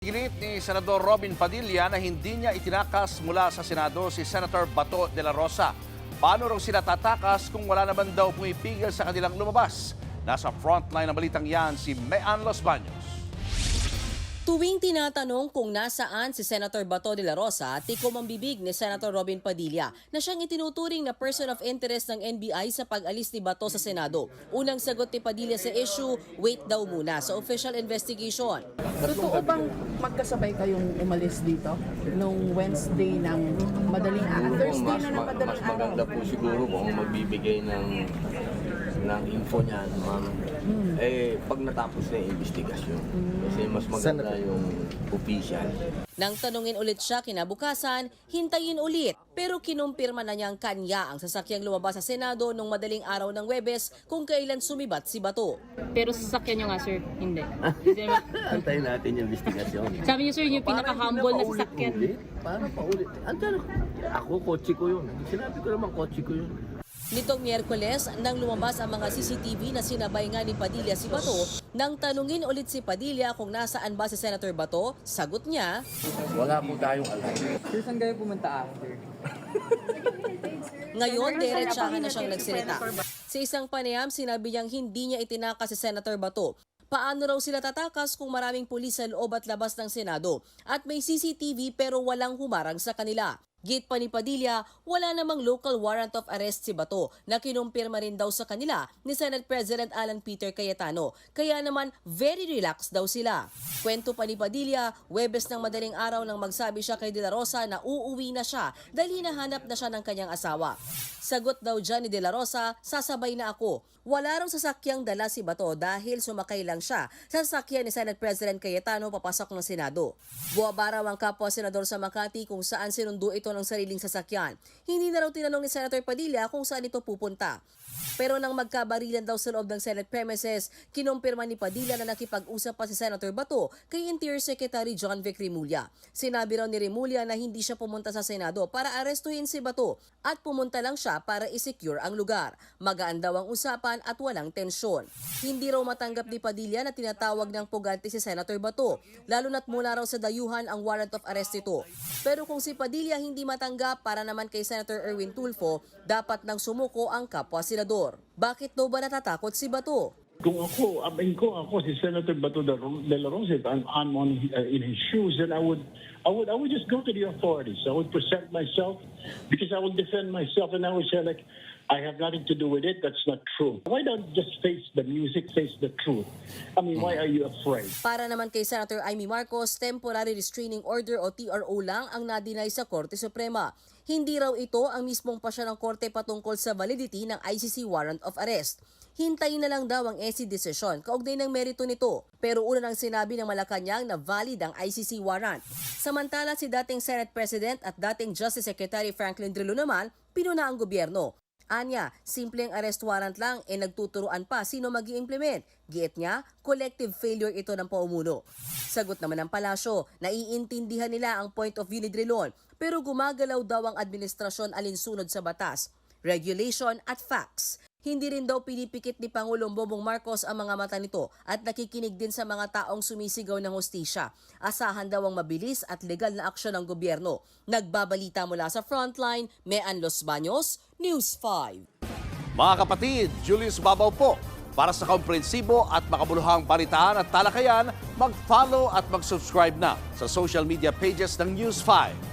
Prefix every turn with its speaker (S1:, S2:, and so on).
S1: Gilit ni Senador Robin Padilla na hindi niya itinakas mula sa Senado si Senator Bato de la Rosa. Paano raw sila tatakas kung wala naman daw pumipigil sa kanilang lumabas? Nasa frontline ng balitang yan si Mean Los Baños.
S2: Tuwing tinatanong kung nasaan si Senator Bato de la Rosa, tikom ang bibig ni Senator Robin Padilla na siyang itinuturing na person of interest ng NBI sa pag-alis ni Bato sa Senado. Unang sagot ni Padilla sa issue, wait daw muna sa official investigation.
S3: Totoo bang magkasabay kayong umalis dito nung Wednesday ng madaling araw? Thursday na ng madaling
S4: mas
S3: araw?
S4: maganda po siguro kung magbibigay ng info niyan, ma'am. Pag natapos na yung investigasyon. Kasi mas maganda yung official.
S2: Nang tanungin ulit siya kinabukasan, hintayin ulit. Pero kinumpirma na niyang kanya ang sasakyang lumabas sa Senado nung madaling araw ng Webes kung kailan sumibat si Bato.
S5: Pero sasakyan nyo nga, sir, hindi.
S4: Antayin natin yung investigasyon.
S5: Sabi niyo, sir, yung pinaka-humble na sasakyan.
S4: Paano paulit? Ako, kotse ko yun. Sinabi ko naman, kotse ko yun.
S2: Nitong Miyerkules, nang lumabas ang mga CCTV na sinabay nga ni Padilla si Bato, nang tanungin ulit si Padilla kung nasaan ba si Senator Bato, sagot niya,
S4: Wala po tayong alam.
S6: Sir, saan kayo pumunta after?
S2: ngayon diretsahan na siyang nagsalita. Sa isang panayam, sinabi niyang hindi niya itinakas si Senator Bato. Paano raw sila tatakas kung maraming pulis sa loob at labas ng Senado at may CCTV pero walang humarang sa kanila? Git pa ni Padilla, wala namang local warrant of arrest si Bato na kinumpirma rin daw sa kanila ni Senate President Alan Peter Cayetano. Kaya naman very relaxed daw sila. Kwento pa ni Padilla, Webes ng madaling araw nang magsabi siya kay De La Rosa na uuwi na siya dahil hinahanap na siya ng kanyang asawa. Sagot daw dyan ni De La Rosa, sasabay na ako. Wala raw sasakyang dala si Bato dahil sumakay lang siya sa sasakyan ni Senate President Cayetano papasok ng Senado. Buwaba raw ang kapwa senador sa Makati kung saan sinundo ito ng sariling sasakyan. Hindi na raw tinanong ni Senator Padilla kung saan ito pupunta. Pero nang magkabarilan daw sa loob ng Senate premises, kinumpirma ni Padilla na nakipag-usap pa si Senator Bato kay Interior Secretary John Vic Remulla. Sinabi raw ni Remulla na hindi siya pumunta sa Senado para arestuhin si Bato at pumunta lang siya para isecure ang lugar. Magaan daw ang usapan at walang tensyon. Hindi raw matanggap ni Padilla na tinatawag ng pugante si Senator Bato, lalo na't mula raw sa dayuhan ang warrant of arrest ito. Pero kung si Padilla hindi matanggap para naman kay Senator Erwin Tulfo, dapat nang sumuko ang kapwa senador. Bakit daw ba natatakot si Bato?
S7: Kung ako, si Senator Bato de la Rosa, if I'm in his shoes, then I would just go to the authorities. I would present myself because I would defend myself, and I would say like, I have nothing to do with it. That's not true. Why don't just face the music, face the truth? I mean, why are you afraid?
S2: Para naman kay Senator Amy Marcos, temporary restraining order o TRO lang ang nadinay sa Korte Suprema. Hindi raw ito ang mismong pasya ng Korte patungkol sa validity ng ICC warrant of arrest. Hintayin na lang daw ang SC decision kaugnay ng merito nito. Pero una nang sinabi ng Malacanang na valid ang ICC warrant. Samantala si dating Senate President at dating Justice Secretary Franklin Drilon naman, pinuna ang gobyerno. Anya, simpleng arrest warrant lang nagtuturuan pa sino mag-i-implement. Giit niya, collective failure ito ng paumuno. Sagot naman ng palasyo, naiintindihan nila ang point of view ni Drilon pero gumagalaw daw ang administrasyon alinsunod sa batas, regulation at facts. Hindi rin daw pinipikit ni Pangulong Bongbong Marcos ang mga mata nito at nakikinig din sa mga taong sumisigaw ng hustisya. Asahan daw ang mabilis at legal na aksyon ng gobyerno. Nagbabalita mula sa Frontline, Mean Los Baños, News 5.
S1: Mga kapatid, Julius Babaw po. Para sa komprehensibo at makabuluhang balitaan at talakayan, mag-follow at mag-subscribe na sa social media pages ng News 5.